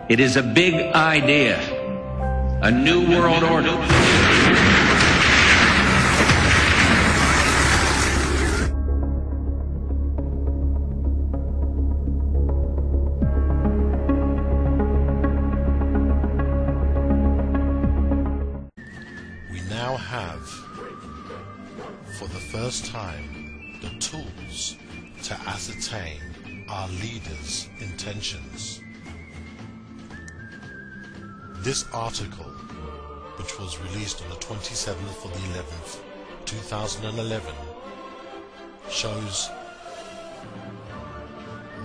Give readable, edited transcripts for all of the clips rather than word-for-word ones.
It is a big idea, a new world order. We now have, for the first time, the tools to ascertain our leaders' intentions. This article, which was released on the 27th of the 11th, 2011, shows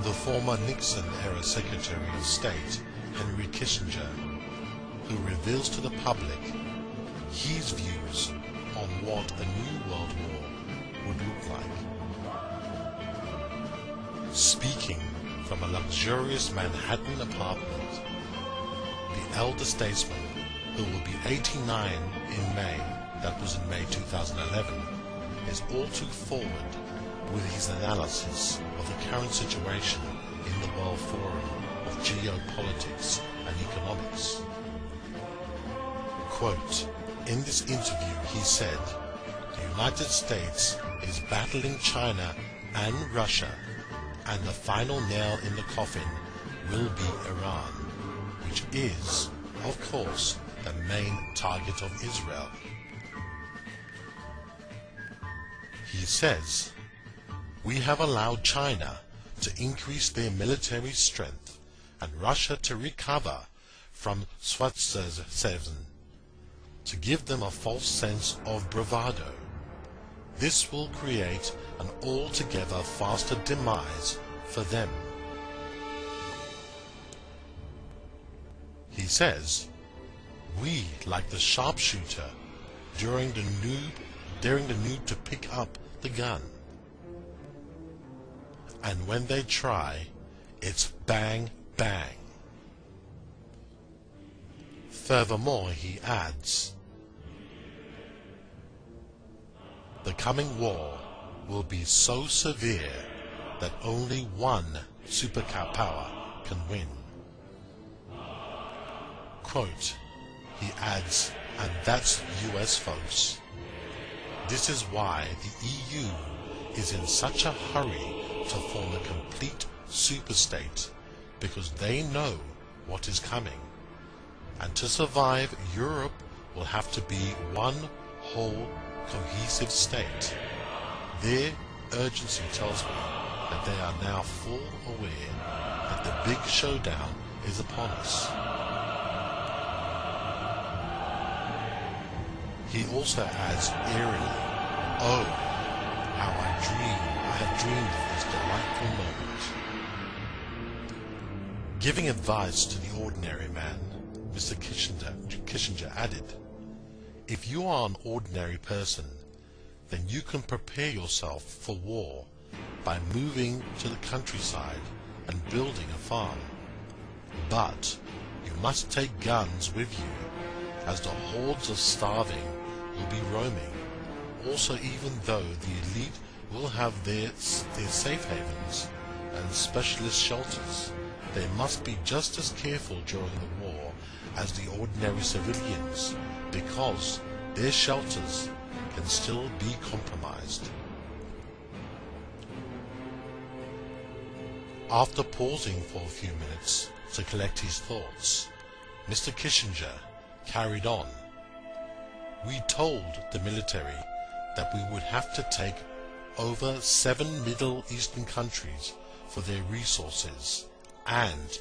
the former Nixon-era Secretary of State, Henry Kissinger, who reveals to the public his views on what a new world war would look like. Speaking from a luxurious Manhattan apartment, the elder statesman, who will be 89 in May, that was in May 2011, is all too forward with his analysis of the current situation in the World Forum of Geopolitics and Economics. Quote, in this interview he said, the United States is battling China and Russia, and the final nail in the coffin will be Iran, which is, of course, the main target of Israel. He says, we have allowed China to increase their military strength and Russia to recover from Swaziland, to give them a false sense of bravado. This will create an altogether faster demise for them. He says, we, like the sharpshooter, during the need to pick up the gun. And when they try, it's bang, bang. Furthermore, he adds, the coming war will be so severe that only one superpower can win. Quote, he adds, and that's US folks. This is why the EU is in such a hurry to form a complete superstate, because they know what is coming. And to survive, Europe will have to be one whole cohesive state. Their urgency tells me that they are now full aware that the big showdown is upon us. He also adds eerily, oh, how I have dreamed of this delightful moment. Giving advice to the ordinary man, Mr. Kissinger added, if you are an ordinary person, then you can prepare yourself for war by moving to the countryside and building a farm. But you must take guns with you, as the hordes of starving will be roaming. Also, even though the elite will have their safe havens and specialist shelters, they must be just as careful during the war as the ordinary civilians, because their shelters can still be compromised. After pausing for a few minutes to collect his thoughts, Mr. Kissinger carried on. We told the military that we would have to take over 7 Middle Eastern countries for their resources, and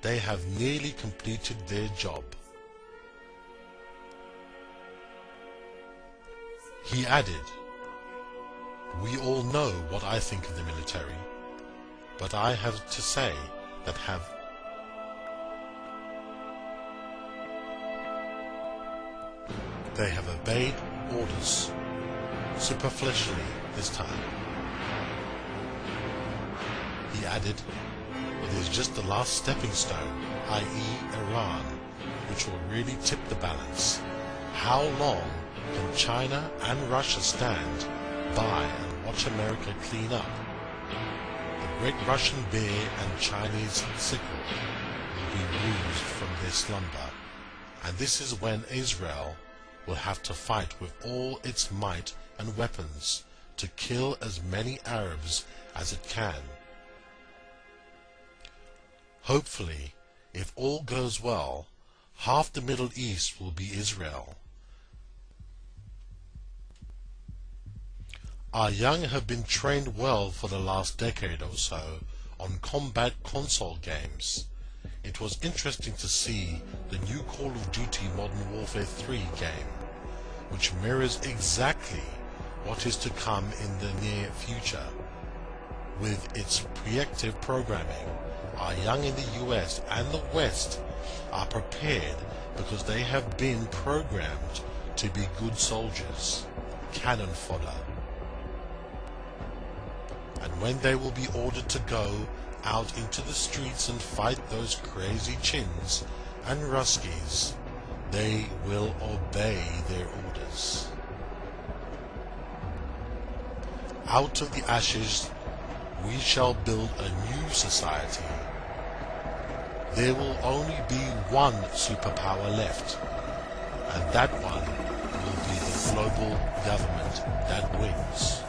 they have nearly completed their job. He added, we all know what I think of the military, but I have to say that they have obeyed orders, superficially this time. He added, it is just the last stepping stone, i.e. Iran, which will really tip the balance. How long can China and Russia stand by and watch America clean up? The Red Russian bear and Chinese sickle will be roused from their slumber, and this is when Israel will have to fight with all its might and weapons to kill as many Arabs as it can. Hopefully, if all goes well, half the Middle East will be Israel. Our young have been trained well for the last decade or so on combat console games. It was interesting to see the new Call of Duty Modern Warfare 3 game, which mirrors exactly what is to come in the near future. With its preemptive programming, our young in the US and the West are prepared because they have been programmed to be good soldiers, cannon fodder. And when they will be ordered to go out into the streets and fight those crazy Chins and Ruskies, they will obey their orders. Out of the ashes we shall build a new society. There will only be one superpower left, and that one will be the global government that wins.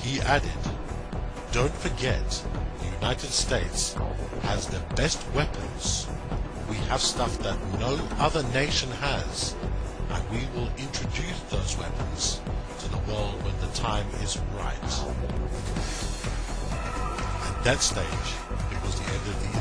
He added, "Don't forget, the United States has the best weapons. We have stuff that no other nation has, and we will introduce those weapons to the world when the time is right." At that stage, it was the end of the